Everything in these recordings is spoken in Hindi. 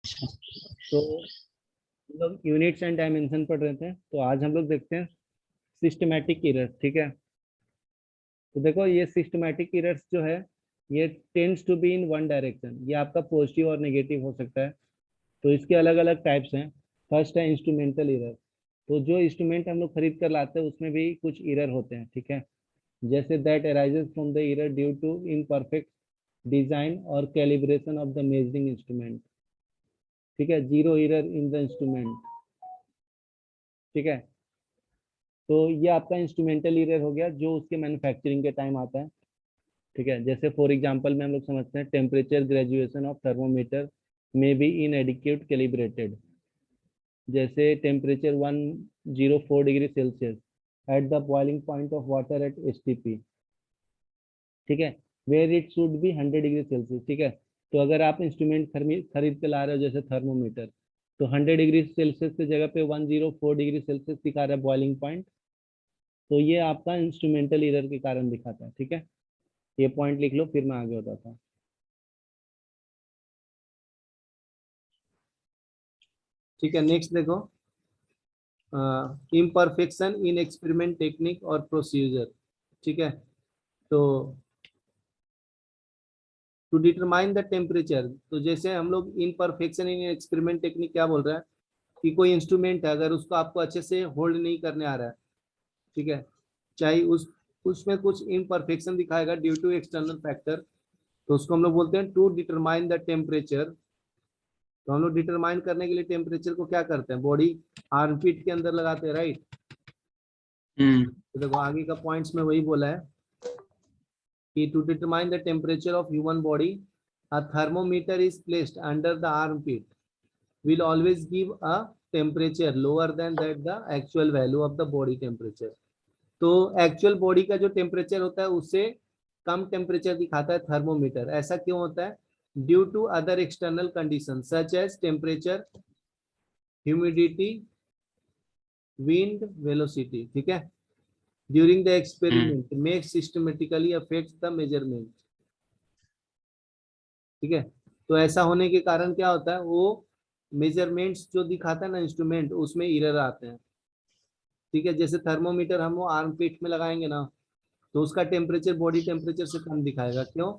तो हम लोग यूनिट्स एंड डायमेंशन पढ़ रहे थे, तो आज हम लोग देखते हैं सिस्टमैटिक एरर। ठीक है, तो देखो ये सिस्टमैटिक एरर्स जो है ये tends to be in one direction. ये आपका पॉजिटिव और नेगेटिव हो सकता है। तो इसके अलग अलग टाइप्स हैं। फर्स्ट है इंस्ट्रूमेंटल एरर। तो जो इंस्ट्रूमेंट हम लोग खरीद कर लाते हैं उसमें भी कुछ एरर होते हैं। ठीक है, जैसे that arises from the error due to imperfect design और calibration of the measuring instrument. ठीक है, zero error in the instrument. ठीक है, तो ये आपका इंस्ट्रूमेंटल एरर हो गया जो उसके मैन्युफैक्चरिंग के टाइम आता है। ठीक है, जैसे फॉर एग्जांपल में हम लोग समझते हैं temperature graduation of thermometer may be inadequate calibrated. जैसे temperature 104 degree Celsius at the boiling point of water at STP. ठीक है, where it should be 100 degree Celsius. ठीक है, तो अगर आप इंस्ट्रूमेंट खरीद के ला रहे हो जैसे थर्मोमीटर, तो 100 डिग्री सेल्सियस की जगह पे 104 डिग्री सेल्सियस दिखा रहा है बॉइलिंग पॉइंट। तो ये आपका इंस्ट्रूमेंटल एरर के कारण दिखाता है। ठीक है, ये पॉइंट लिख लो, फिर मैं आगे बताता हूँ। ठीक है, नेक्स्ट देखो, इम्परफेक्शन इन एक्सपेरिमेंट टेक्निक और प्रोसीजर। ठीक है, तो टू डिटरमाइन द टेम्परेचर, तो जैसे हम लोग इम्परफेक्शन इन एक्सपेरिमेंट टेक्निक क्या बोल रहा है कि कोई इंस्ट्रूमेंट है, अगर उसको आपको अच्छे से होल्ड नहीं करने आ रहा है, ठीक है, चाहे उसमें कुछ इम्परफेक्शन दिखाएगा ड्यू टू एक्सटर्नल फैक्टर, तो उसको हम लोग बोलते हैं टू डिटरमाइन द टेम्परेचर। तो हम लोग डिटरमाइन करने के लिए टेम्परेचर को क्या करते हैं, बॉडी आर्मपिट के अंदर लगाते हैं, राइट। तो देखो आगे का पॉइंट्स में वही बोला है कि to determine the temperature of human body a thermometer is placed under the armpit will always give a temperature lower than that the actual value of the body temperature। तो एक्चुअल बॉडी का जो टेम्परेचर होता है उससे कम टेम्परेचर दिखाता है थर्मोमीटर। ऐसा क्यों होता है, due to other external condition such as temperature, humidity, wind, velocity. ठीक है, during the experiment make systematically affect the measurement. ठीक है, तो ऐसा होने के कारण क्या होता है, वो मेजरमेंट्स जो दिखाता है ना इंस्ट्रूमेंट उसमें एरर आते हैं। ठीक है, जैसे थर्मोमीटर हम वो आर्म पिट में लगाएंगे ना, तो उसका टेम्परेचर बॉडी टेम्परेचर से कम दिखाएगा। क्यों,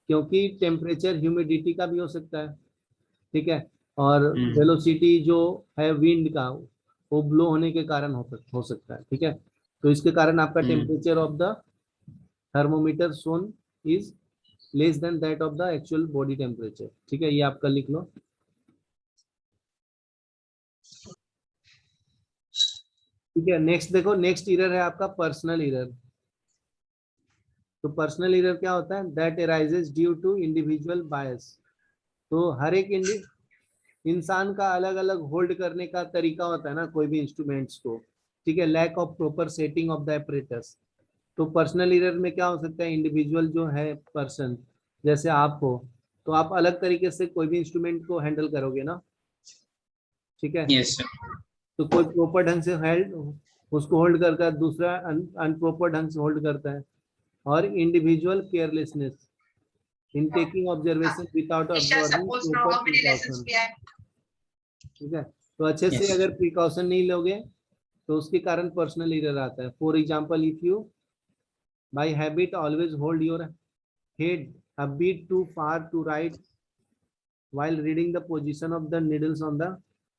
क्योंकि टेम्परेचर ह्यूमिडिटी का भी हो सकता है। ठीक है, और वेलोसिटी जो है विंड का वो ब्लो होने के कारण हो सकता है। ठीक है, तो इसके कारण आपका temperature of the thermometer shown is less than that of the actual body temperature. ठीक है, ये आपका लिख लो। ठीक है, नेक्स्ट देखो, नेक्स्ट एरर है आपका पर्सनल एरर। तो पर्सनल एरर क्या होता है, that arises due to individual bias. तो हर एक इंसान का अलग अलग होल्ड करने का तरीका होता है ना कोई भी इंस्ट्रूमेंट्स को। ठीक है, lack of proper setting of the apparatus. तो पर्सनल एरर में क्या हो सकता है, इंडिविजुअल जो है पर्सन जैसे आप हो, तो आप अलग तरीके से कोई भी इंस्ट्रूमेंट को हैंडल करोगे ना। ठीक है, यस सर। तो कोई प्रॉपर ढंग से उसको होल्ड करता है, दूसरा अनप्रॉपर ढंग से होल्ड करता है। और individual carelessness in taking observation without observing proper precaution. ठीक है, तो अच्छे से यस अगर प्रिकॉशन नहीं लोगे तो उसके कारण पर्सनल एरर आता है। For example, if you by habit always hold your head a bit too far to right while reading the position of the needles on the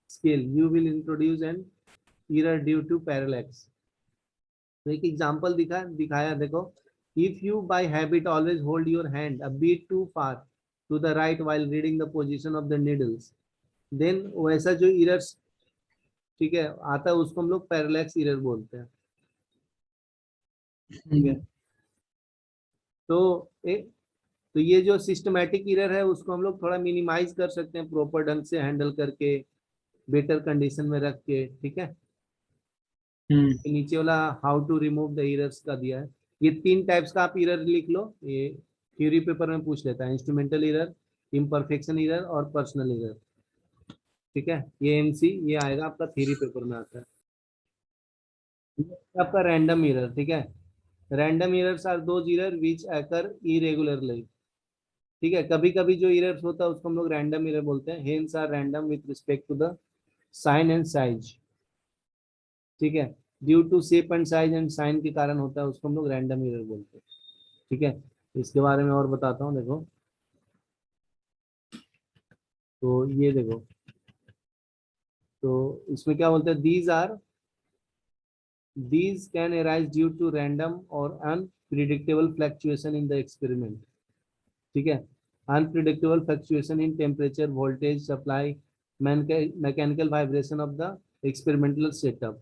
scale, you will introduce an error due to parallax। तो एक एग्जांपल दिखाया देखो, if you by habit always hold your hand a bit too far to the right while reading the position of the needles, then वैसा जो errors, ठीक है, आता है उसको हम लोग पैरालैक्स एरर बोलते हैं। ठीक है, तो एक, तो ये जो सिस्टमैटिक एरर है उसको हम लोग थोड़ा मिनिमाइज कर सकते हैं प्रॉपर ढंग से हैंडल करके, बेटर कंडीशन में रख के। ठीक है, नीचे वाला how to remove the errors का दिया है। ये 3 टाइप्स का आप एरर लिख लो, ये थ्योरी पेपर में पूछ लेता है, इंस्ट्रूमेंटल एरर, इम्परफेक्शन एरर और पर्सनल एरर। ठीक है, ये एमसी ये आएगा आपका थ्योरी पेपर में आता है। आपका रैंडम एरर। ठीक है, random errors are those error which occur irregularly. ठीक है। कभी कभी जो इरर्स होता है उसको हम लोग रैंडम इरर बोलते हैं, hence are random with respect to the sign and size. ठीक है, due to shape and size and sign के कारण होता है, उसको हम लोग रैंडम इरर बोलते हैं। ठीक है, इसके बारे में और बताता हूँ। देखो, तो ये देखो, तो इसमें क्या बोलते हैं, these can arise due to random or unpredictable fluctuation in the experiment। ठीक है, unpredictable fluctuation in temperature, voltage supply, mechanical vibration of the experimental setup.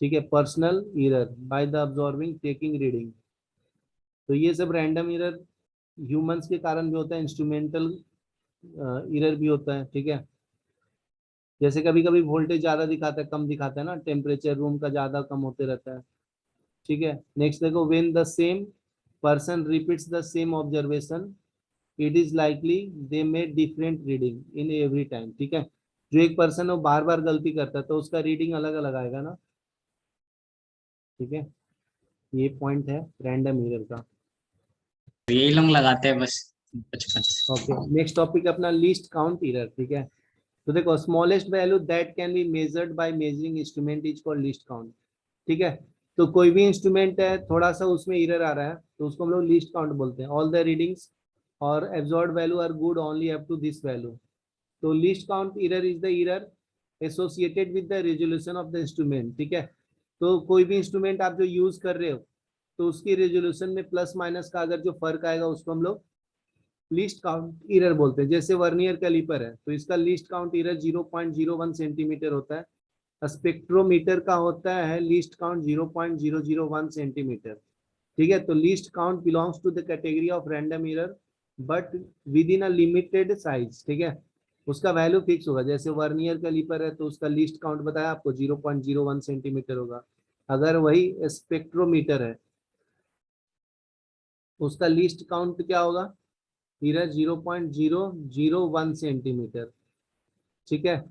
ठीक है, personal error by the observing taking reading. तो ये सब रैंडम एरर ह्यूमंस के कारण भी होता है, इंस्ट्रूमेंटल एरर भी होता है। ठीक है, जैसे कभी कभी वोल्टेज ज्यादा दिखाता है, कम दिखाता है ना, टेम्परेचर रूम का ज्यादा कम होते रहता है। ठीक है, नेक्स्ट देखो, when the same person repeats the same observation it is likely they made different reading in every time. ठीक है, जो एक पर्सन वो बार बार गलती करता है तो उसका रीडिंग अलग अलग आएगा ना। ठीक है, ये पॉइंट है रैंडम एरर का। यही लोग लगाते हैं बस बचपन से। ओके, नेक्स्ट टॉपिक अपना लीस्ट काउंट एरर। ठीक है, तो देखो, smallest value that can be measured by measuring instrument is called least count. ठीक है, तो कोई भी इंस्ट्रूमेंट है, थोड़ा सा उसमें एरर आ रहा है तो उसको हम लोग लीस्ट काउंट बोलते हैं। ऑल द रीडिंग्स और absorb value are good only up to this value. तो least count error is the error associated with the resolution of the instrument. ठीक है, तो कोई भी इंस्ट्रूमेंट आप जो यूज कर रहे हो तो उसकी रेजोल्यूशन में प्लस माइनस का अगर जो फर्क आएगा उसको हम लोग लीस्ट काउंट एरर बोलते हैं। जैसे वर्नियर कैलिपर है तो इसका लीस्ट काउंट एरर 0.01 सेंटीमीटर होता है। स्पेक्ट्रोमीटर का होता है लीस्ट काउंट 0.001 सेंटीमीटर। ठीक है, तो least count belongs to the category of random error but within a limited size. ठीक है, उसका वैल्यू फिक्स होगा। जैसे वर्नियर कैलिपर है तो उसका लीस्ट काउंट बताया आपको 0.01 सेंटीमीटर होगा। अगर वही स्पेक्ट्रोमीटर है उसका लीस्ट काउंट क्या होगा, एरर 0.001 सेंटीमीटर। ठीक है,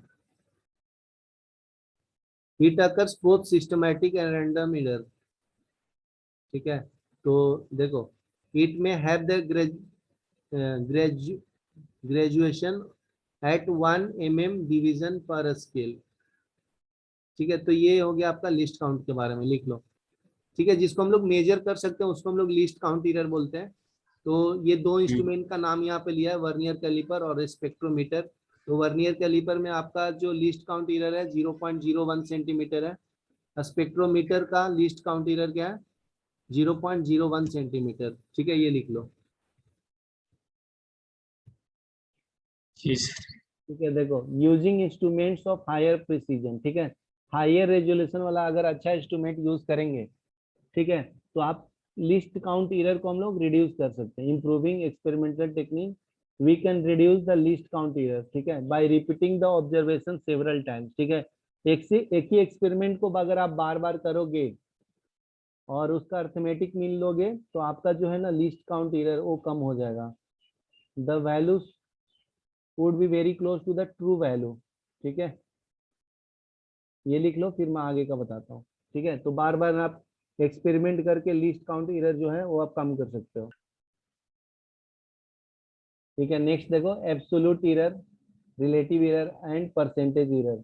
it occurs both systematic and random error. ठीक है, तो देखो, it may have the graduation at 1 mm division पर स्केल। ठीक है, तो ये हो गया आपका लिस्ट काउंट के बारे में, लिख लो। ठीक है, जिसको हम लोग मेजर कर सकते हैं उसको हम लोग लिस्ट काउंट एरर बोलते हैं। तो ये दो इंस्ट्रूमेंट का नाम यहाँ पे लिया है, वर्नियर कैलिपर और स्पेक्ट्रोमीटर। तो वर्नियर कैलिपर में आपका जो लिस्ट काउंट एरर है 0.01 सेंटीमीटर है। स्पेक्ट्रोमीटर का लिस्ट काउंट एरर क्या है, 0.01 सेंटीमीटर। ठीक है, ये लिख लो। ठीक है, देखो, using instruments of higher precision. ठीक है, हायर रेजोल्यूशन वाला अगर अच्छा इंस्ट्रूमेंट यूज करेंगे, ठीक है, तो आप लिस्ट काउंट एरर को हम लोग रिड्यूस कर सकते हैं। Improving experimental technique we can reduce the least count error. ठीक है, by repeating the observation several times. ठीक है, एक ही एक्सपेरिमेंट को अगर आप बार बार करोगे और उसका अर्थमेटिक मीन लोगे तो आपका जो है ना लिस्ट काउंट एरर वो कम हो जाएगा। The values would be very close to the true value. ठीक है, ये लिख लो, फिर मैं आगे का बताता हूँ। ठीक है, तो बार बार आप एक्सपेरिमेंट करके लिस्ट काउंट एरर जो है वो आप कम कर सकते हो। ठीक है, नेक्स्ट देखो, absolute error, relative error and percentage error.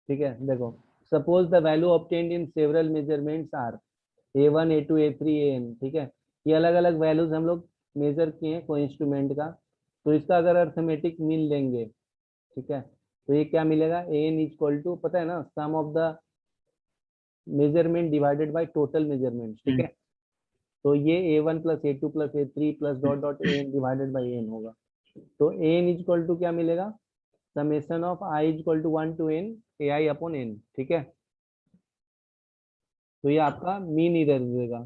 ठीक है, देखो, suppose the value obtained in several measurements are A1 A2 A3 AN। ठीक है, ये अलग अलग वैल्यूज हम लोग मेजर किए हैं कोई इंस्ट्रूमेंट का, तो इसका अगर अर्थमेटिक मीन लेंगे, ठीक है, तो ये क्या मिलेगा, AN इक्वल टू, पता है ना, sum of the measurement divided by total measurement. ठीक है, तो ये A1 plus A2 plus A3 plus dot dot AN divided by AN होगा। तो AN इक्वल टू क्या मिलेगा, summation of I equal to 1 to N AI upon N। ठीक है, तो ये आपका मीन एरर देगा,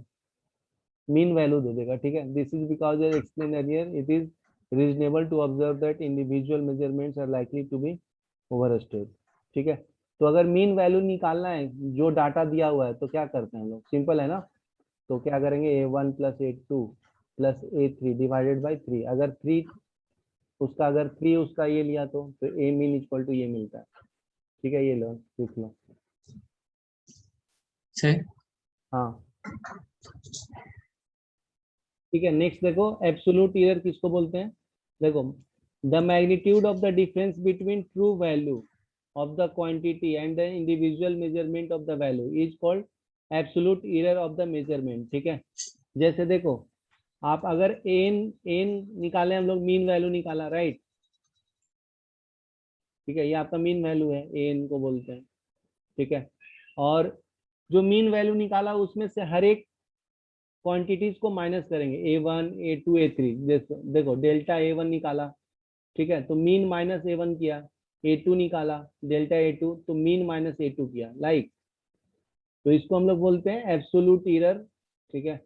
मीन वैल्यू दे देगा। ठीक है, this is because as explain earlier it is reasonable to observe that individual measurements are likely to be overstated. ठीक है, तो अगर मीन वैल्यू निकालना है जो डाटा दिया हुआ है तो क्या करते हैं हम लोग, सिंपल है ना, तो क्या करेंगे, A1 plus A2 plus A3 divided by 3। अगर 3 उसका, अगर 3 उसका ये लिया तो A मीन इक्वल टू ये मिलता है। ठीक है, ये लो, लिख लो। हाँ, ठीक है, नेक्स्ट देखो, एब्सोल्यूट एरर किसको बोलते हैं, देखो, the magnitude of the difference between true value of the quantity and the individual measurement of the value is called absolute error of the measurement। ठीक है, जैसे देखो, आप अगर एन एन निकाले, हम लोग मीन वैल्यू निकाला, राइट। ठीक है, ये आपका मीन वैल्यू है, एन को बोलते हैं। ठीक है, और जो मीन वैल्यू निकाला उसमें से हर एक क्वांटिटीज को माइनस करेंगे, A1 A2 A3। देखो डेल्टा A1 निकाला, ठीक है, तो मीन माइनस A1 किया। A2 निकाला, डेल्टा A2, तो मीन माइनस A2 किया, लाइक। तो इसको हम लोग बोलते हैं एब्सोल्यूट एरर। ठीक है,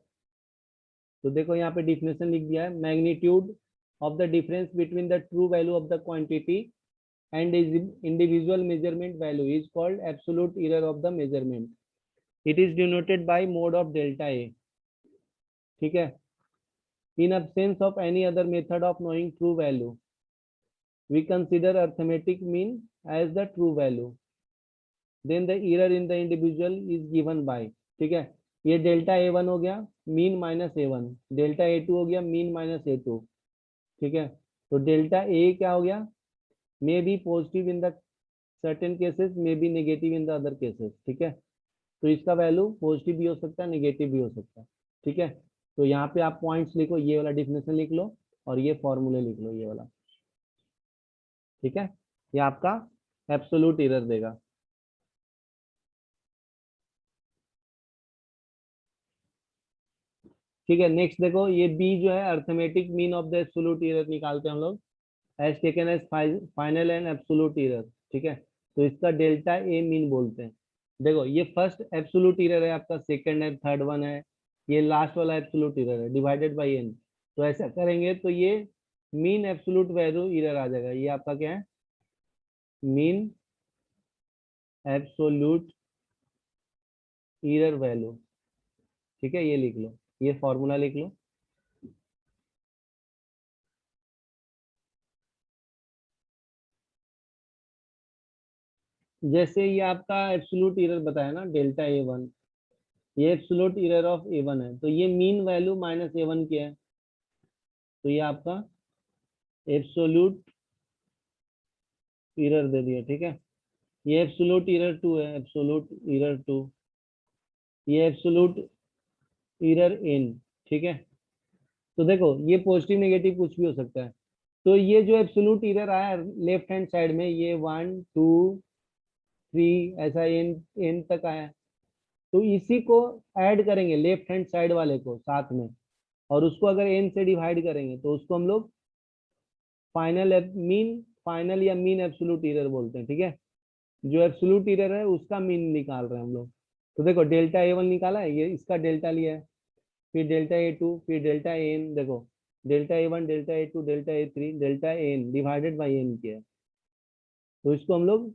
तो देखो यहाँ पे डिफिनेशन लिख दिया है, magnitude of the difference between the true value of the quantity and individual measurement value is called absolute error of the measurement. It is denoted by mode of delta A. ठीक है, इन absence of any other method of knowing true value, we consider arithmetic mean as the true value, then the error in the individual is given by। ठीक है, ये डेल्टा A1 हो गया, mean minus A1, delta A2 हो गया, मीन माइनस A2। ठीक है, तो डेल्टा A क्या हो गया, may be positive in the certain cases, may be negative in the other cases. ठीक है, तो इसका वैल्यू पॉजिटिव भी हो सकता है, नेगेटिव भी हो सकता है। ठीक है, तो यहाँ पे आप पॉइंट्स लिखो, ये वाला डिफिनेशन लिख लो और ये फॉर्मूले लिख लो, ये वाला। ठीक है, ये आपका एब्सोल्यूट एरर देगा। ठीक है, नेक्स्ट देखो, ये बी जो है, arithmetic mean of the absolute error निकालते हैं हम लोग, as taken as final and absolute error. ठीक है, तो इसका डेल्टा ए मीन बोलते हैं। देखो, ये फर्स्ट एब्सोल्यूट एरर है आपका, सेकंड है, थर्ड वन है, ये लास्ट वाला एब्सोल्यूट एरर है, डिवाइडेड बाय एन। तो ऐसा करेंगे तो ये मीन एब्सोल्यूट वैल्यू एरर आ जाएगा। ये आपका क्या है, मीन एब्सोल्यूट एरर वैल्यू। ठीक है, ये लिख लो, ये फॉर्मूला लिख लो। जैसे ये आपका एब्सोल्यूट एरर बताया ना, डेल्टा A1, ये एब्सोल्यूट एरर ऑफ A1 है, तो ये मीन वैल्यू माइनस A1 क्या है, तो ये आपका एब्सोल्यूट एरर दे दिया। ठीक है, ये एब्सोल्यूट एरर 2 है, एब्सोल्यूट एरर 2, ये एब्सोल्यूट एरर n। ठीक है, तो देखो, ये पॉजिटिव नेगेटिव कुछ भी हो सकता है। तो ये जो एब्सोल्यूट एरर आया लेफ्ट हैंड साइड में, ये 1 2 3 ऐसा n तक आया, तो इसी को ऐड करेंगे लेफ्ट हैंड साइड वाले को साथ में, और उसको अगर n से डिवाइड करेंगे तो उसको हम लोग फाइनल या मीन एब्सोल्यूट एरर बोलते हैं। ठीक है, जो एब्सोल्यूट एरर है उसका मीन निकाल रहे हैं हम लोग। तो देखो, डेल्टा A1 निकाला है, ये इसका डेल्टा लिया है, फिर डेल्टा A2, फिर डेल्टा n। देखो, delta A1, delta A2, delta A3, delta n divided by n किया है, तो इसको हम लोग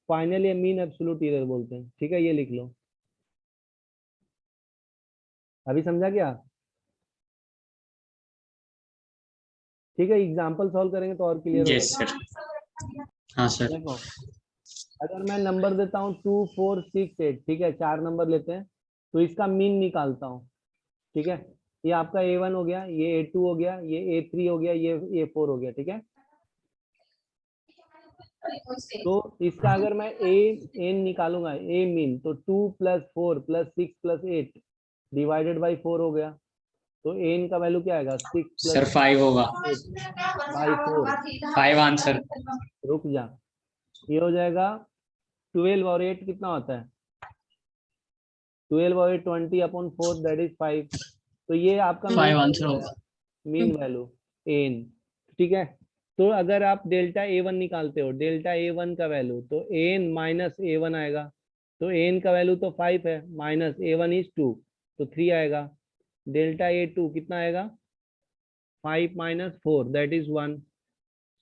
फाइनल या मीन एब्सोल्यूट एरर बोलते हैं। ठीक है, ये लिख लो। अभी समझा क्या? ठीक है, एग्जाम्पल सॉल्व करेंगे तो और क्लियर यस होगा। सर। हाँ सर। देखो, अगर मैं नंबर देता हूँ 2 4 6 8, ठीक है, 4 नंबर लेते हैं, तो इसका मीन निकालता हूँ। ठीक है, ये आपका A1 हो गया, ये A2 हो गया, ये A3 हो गया, ये A4 हो गया। ठीक है, तो इसका अगर मैं ए एन निकालूंगा, ए मीन, तो 2 + 4 + 6 + 8 डिवाइडेड बाई 4 हो गया, तो एन का वैल्यू क्या आएगा, 6 सर + 5 होगा। 8 बाई 4। 5 आंसर। रुक जा, ये हो जाएगा 12 और 8 कितना होता है, 12 और 8 20/4, दैट इज 5। तो ये आपका मीन 5 आंसर वैल्यू आया, होगा। Mean value n. ठीक है, तो अगर आप डेल्टा A1 निकालते हो, डेल्टा A1 का वैल्यू, तो एन माइनस A1 आएगा, तो एन का वैल्यू तो 5 है, माइनस A1 इज 2, तो 3 आएगा। डेल्टा A2 कितना आएगा, 5 - 4 that is 1।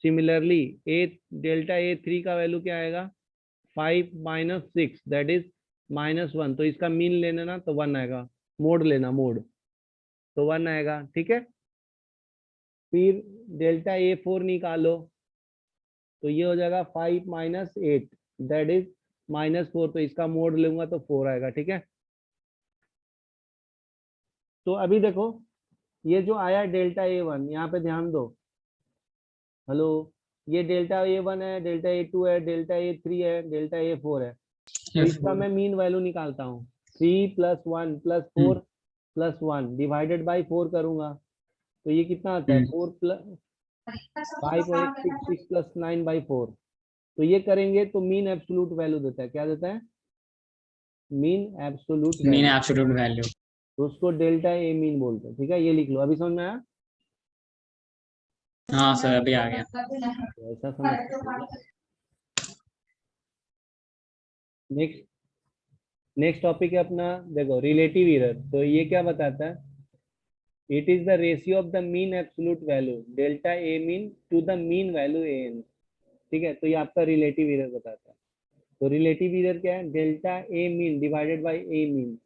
Similarly A delta A3 का वैल्यू क्या आएगा, 5 - 6 दैट इज -1। तो इसका मीन लेना ना, तो 1 आएगा, मोड लेना, मोड, तो 1 आएगा। ठीक है, फिर डेल्टा A4 निकालो, तो ये हो जाएगा 5 - 8 दैट इज -4, तो इसका मोड लूंगा तो 4 आएगा। ठीक है, तो अभी देखो, ये जो आया डेल्टा A1, यहाँ पे ध्यान दो, हेलो, ये डेल्टा A1 है, डेल्टा A2 है, डेल्टा A3 है, डेल्टा A4 है। तो इसका मैं मीन वैल्यू निकालता हूँ। 3 + 1 + 4 + 1 डिवाइडेड बाई 4 करूंगा तो ये कितना आता है, 4 + 5.66 + 9/4। तो ये करेंगे तो मीन एब्सोल्यूट वैल्यू देता है। क्या देता है? Mean absolute mean value. Absolute value. तो उसको डेल्टा ए मीन बोलते हैं। ठीक है, ये लिख लो। अभी समझ में आया? हाँ सर अभी आ गया। तो ऐसा समझ सकते। नेक्स्ट नेक्स्ट टॉपिक है अपना, देखो रिलेटिव एरर। तो ये क्या बताता है? It is the ratio of the mean absolute value delta a mean to the mean value a n. ठीक है, तो ये आपका रिलेटिव एरर बताता है। तो रिलेटिव एरर क्या है? Delta a mean divided by A mean.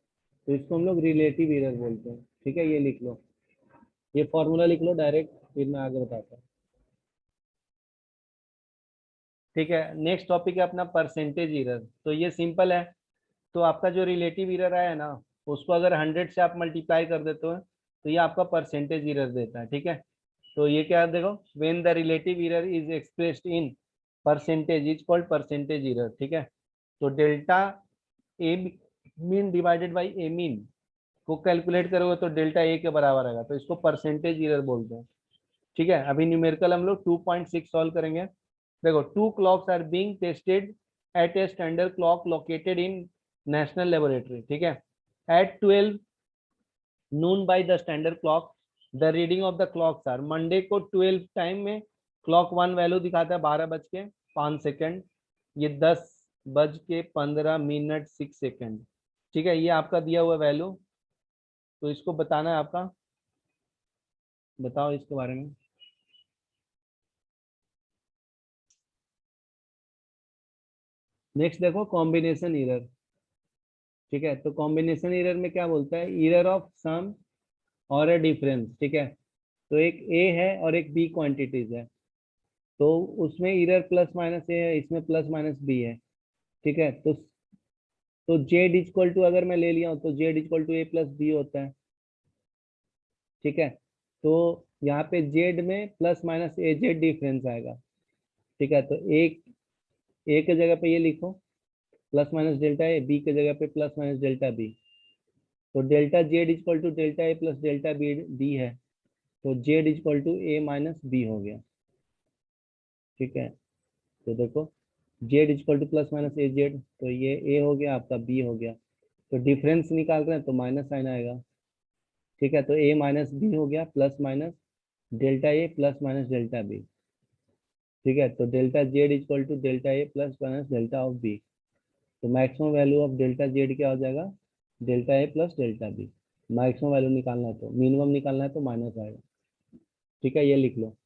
तो इसको हम लोग रिलेटिव एरर बोलते हैं। ठीक है, ये लिख लो, ये फॉर्मूला लिख लो डायरेक्ट, फिर मैं आगे बताता हूँ। ठीक है, नेक्स्ट टॉपिक है अपना परसेंटेज एरर। तो ये सिंपल है। तो आपका जो रिलेटिव एरर आया ना, उसको अगर 100 से आप मल्टीप्लाई कर देते हो तो ये आपका परसेंटेज एरर देता है। ठीक है, तो ये क्या है देखो, when the relative error is expressed in percentage is called percentage error. ठीक है, तो delta a mean divided by A mean को कैलकुलेट करोगे तो डेल्टा ए के बराबर आएगा, तो इसको परसेंटेज एरर बोलते हैं। ठीक है, अभी न्यूमेरिकल हम लोग 2.6 सॉल्व करेंगे। देखो, 2 clocks are being tested at a standard clock located in national laboratory. ठीक है, at 12 noon by the standard clock the reading of the clocks are. Monday को 12 टाइम में क्लॉक 1 वैल्यू दिखाता है 12:05। ये 10:15 6 सेकेंड। ठीक है, ये आपका दिया हुआ वैल्यू। तो इसको बताना है आपका, बताओ इसके बारे में। नेक्स्ट देखो, कॉम्बिनेशन एरर। ठीक है, तो कॉम्बिनेशन एरर में क्या बोलता है? एरर ऑफ सम और अ डिफरेंस। ठीक है, तो एक ए है और एक बी क्वांटिटीज है, तो उसमें एरर प्लस माइनस ए है, इसमें प्लस माइनस बी है। ठीक है, तो जेड इक्वल टू अगर मैं ले लिया हूँ तो Z equal to a plus b होता है। ठीक है, तो यहाँ पे जेड में प्लस माइनस ए जेड डिफरेंस आएगा। ठीक है, तो एक ए के जगह पे ये लिखो plus minus delta A, B के जगह पे प्लस माइनस डेल्टा बी। तो delta Z equal to delta A plus delta B B है, तो Z equal to A minus B हो गया। ठीक है, तो देखो Z equal to plus minus A Z, तो ये ए हो गया, आपका बी हो गया। तो डिफरेंस निकाल रहे हैं तो माइनस साइन आएगा। ठीक है, तो ए माइनस बी हो गया, plus minus delta A plus minus delta B. ठीक है, तो delta Z equal to delta A plus minus delta of B. तो maximum value of delta Z क्या हो जाएगा? Delta A plus delta B. Maximum value निकालना है तो मिनिमम निकालना है तो माइनस आएगा। ठीक है, ये लिख लो।